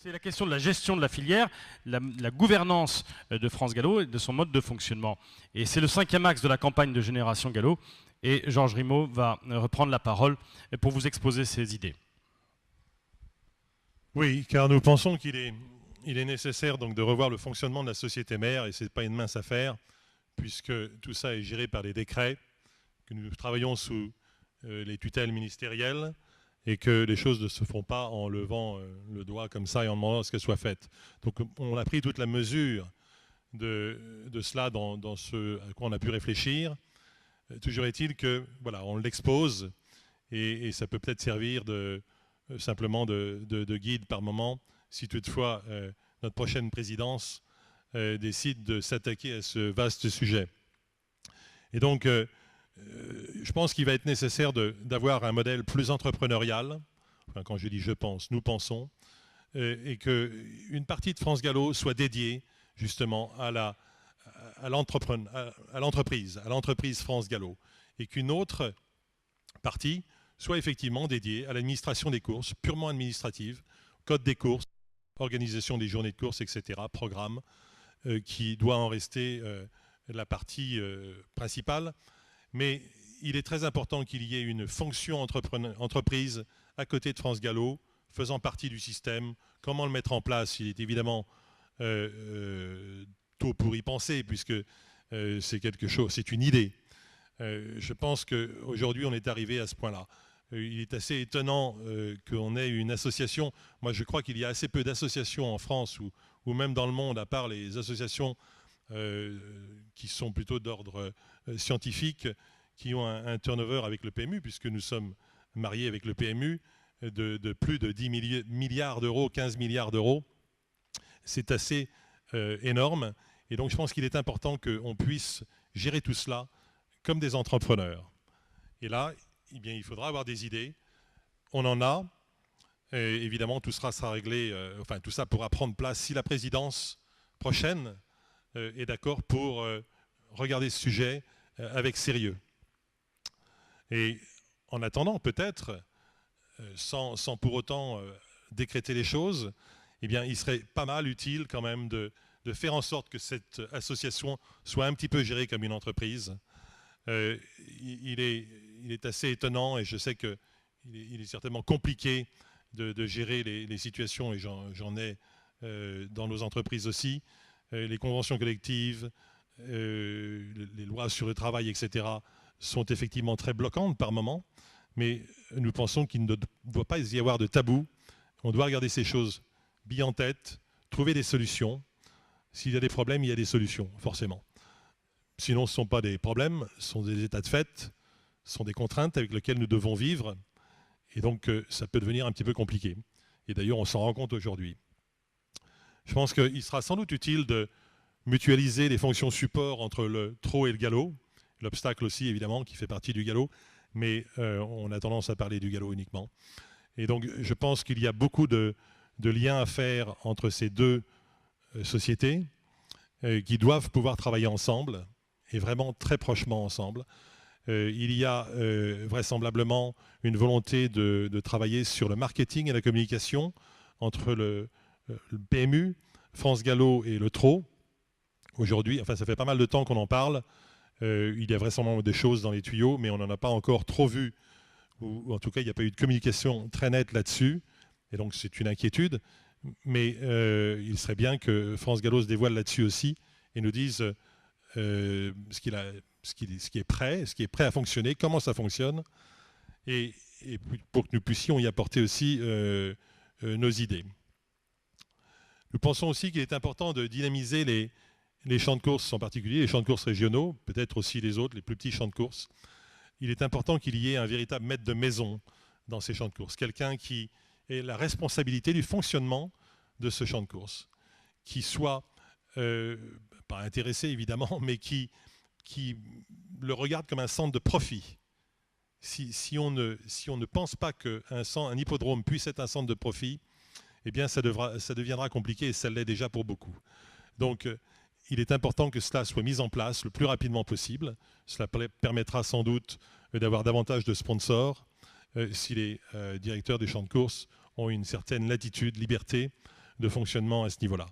C'est la question de la gestion de la filière, la gouvernance de France Gallo et de son mode de fonctionnement. Et c'est le 5e axe de la campagne de Génération Gallo. Et Georges Rimaud va reprendre la parole pour vous exposer ses idées. Oui, car nous pensons qu'il est nécessaire donc de revoir le fonctionnement de la société mère, et ce n'est pas une mince affaire, puisque tout ça est géré par des décrets, que nous travaillons sous les tutelles ministérielles, et que les choses ne se font pas en levant le doigt comme ça et en demandant à ce qu'elles soient faites. Donc on a pris toute la mesure de cela dans ce à quoi on a pu réfléchir. Toujours est-il que voilà, on l'expose et ça peut peut-être servir simplement de guide par moment si toutefois notre prochaine présidence décide de s'attaquer à ce vaste sujet. Et donc je pense qu'il va être nécessaire d'avoir un modèle plus entrepreneurial. Enfin, quand je dis je pense, nous pensons, et qu'une partie de France Gallo soit dédiée justement à l'entreprise France Gallo, et qu'une autre partie soit effectivement dédiée à l'administration des courses, purement administrative, code des courses, organisation des journées de courses, etc., programme, qui doit en rester la partie principale. Mais il est très important qu'il y ait une fonction entreprise à côté de France Gallo, faisant partie du système. Comment le mettre en place? Il est évidemment tôt pour y penser, puisque c'est une idée. Je pense qu'aujourd'hui, on est arrivé à ce point-là. Il est assez étonnant qu'on ait une association. Moi, je crois qu'il y a assez peu d'associations en France ou même dans le monde, à part les associations qui sont plutôt d'ordre scientifique, qui ont un turnover avec le PMU, puisque nous sommes mariés avec le PMU, de plus de 10 milliards d'euros, 15 milliards d'euros. C'est assez énorme. Et donc je pense qu'il est important qu'on puisse gérer tout cela comme des entrepreneurs. Et là, eh bien, il faudra avoir des idées. On en a. Et évidemment, tout sera réglé, tout ça pourra prendre place si la présidence prochaine est d'accord pour regarder ce sujet avec sérieux. Et en attendant, peut-être, sans pour autant décréter les choses, eh bien, il serait pas mal utile quand même de faire en sorte que cette association soit un petit peu gérée comme une entreprise. Il est assez étonnant, et je sais qu'il est certainement compliqué de gérer les situations, et j'en ai dans nos entreprises aussi. Les conventions collectives, les lois sur le travail, etc., sont effectivement très bloquantes par moment, mais nous pensons qu'il ne doit pas y avoir de tabou. On doit regarder ces choses bien en tête, trouver des solutions. S'il y a des problèmes, il y a des solutions, forcément. Sinon, ce ne sont pas des problèmes, ce sont des états de fait, ce sont des contraintes avec lesquelles nous devons vivre, et donc ça peut devenir un petit peu compliqué. Et d'ailleurs, on s'en rend compte aujourd'hui. Je pense qu'il sera sans doute utile de mutualiser les fonctions support entre le trot et le galop, l'obstacle aussi évidemment qui fait partie du galop, mais on a tendance à parler du galop uniquement. Et donc je pense qu'il y a beaucoup de liens à faire entre ces deux sociétés qui doivent pouvoir travailler ensemble, et vraiment très prochement ensemble. Il y a vraisemblablement une volonté de travailler sur le marketing et la communication entre le PMU, France Gallo et le trot. Aujourd'hui, enfin ça fait pas mal de temps qu'on en parle, il y a vraisemblablement des choses dans les tuyaux, mais on n'en a pas encore trop vu, ou en tout cas il n'y a pas eu de communication très nette là-dessus, et donc c'est une inquiétude, mais il serait bien que France Gallo se dévoile là-dessus aussi, et nous dise ce qui est prêt à fonctionner, comment ça fonctionne, et pour que nous puissions y apporter aussi nos idées. Nous pensons aussi qu'il est important de dynamiser les champs de course, en particulier les champs de course régionaux, peut-être aussi les autres, les plus petits champs de course. Il est important qu'il y ait un véritable maître de maison dans ces champs de course, quelqu'un qui ait la responsabilité du fonctionnement de ce champ de course, qui soit, pas intéressé évidemment, mais qui le regarde comme un centre de profit. Si on ne pense pas qu'un hippodrome puisse être un centre de profit, eh bien ça deviendra compliqué, et ça l'est déjà pour beaucoup. Donc il est important que cela soit mis en place le plus rapidement possible. Cela permettra sans doute d'avoir davantage de sponsors si les directeurs des champs de course ont une certaine latitude, liberté de fonctionnement à ce niveau-là.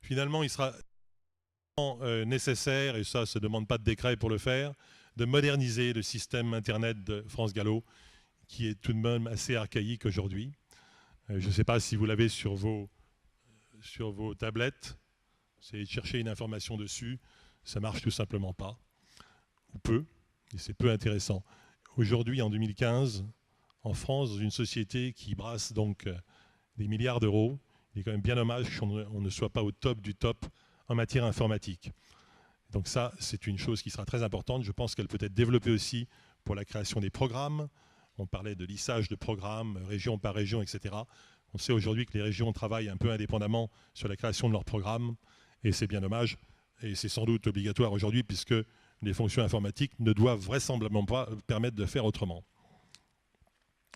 Finalement, il sera nécessaire, et ça ne demande pas de décret pour le faire, de moderniser le système Internet de France Gallo, qui est tout de même assez archaïque aujourd'hui. Je ne sais pas si vous l'avez sur vos tablettes. Essayez de chercher une information dessus. Ça ne marche tout simplement pas. Ou peu. Et c'est peu intéressant. Aujourd'hui, en 2015, en France, dans une société qui brasse donc des milliards d'euros, il est quand même bien dommage qu'on ne soit pas au top du top en matière informatique. Donc ça, c'est une chose qui sera très importante. Je pense qu'elle peut être développée aussi pour la création des programmes. On parlait de lissage de programmes, région par région, etc. On sait aujourd'hui que les régions travaillent un peu indépendamment sur la création de leurs programmes, et c'est bien dommage. Et c'est sans doute obligatoire aujourd'hui, puisque les fonctions informatiques ne doivent vraisemblablement pas permettre de faire autrement.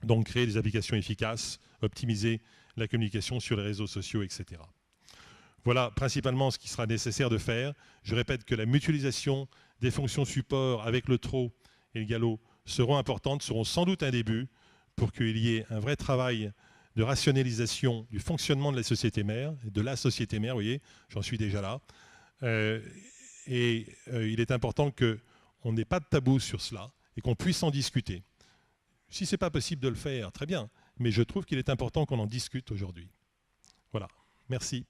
Donc créer des applications efficaces, optimiser la communication sur les réseaux sociaux, etc. Voilà principalement ce qui sera nécessaire de faire. Je répète que la mutualisation des fonctions support avec le TRO et le Gallo seront importantes, seront sans doute un début pour qu'il y ait un vrai travail de rationalisation du fonctionnement de la société mère, vous voyez, j'en suis déjà là. Il est important qu'on n'ait pas de tabou sur cela et qu'on puisse en discuter. Si ce n'est pas possible de le faire, très bien, mais je trouve qu'il est important qu'on en discute aujourd'hui. Voilà, merci.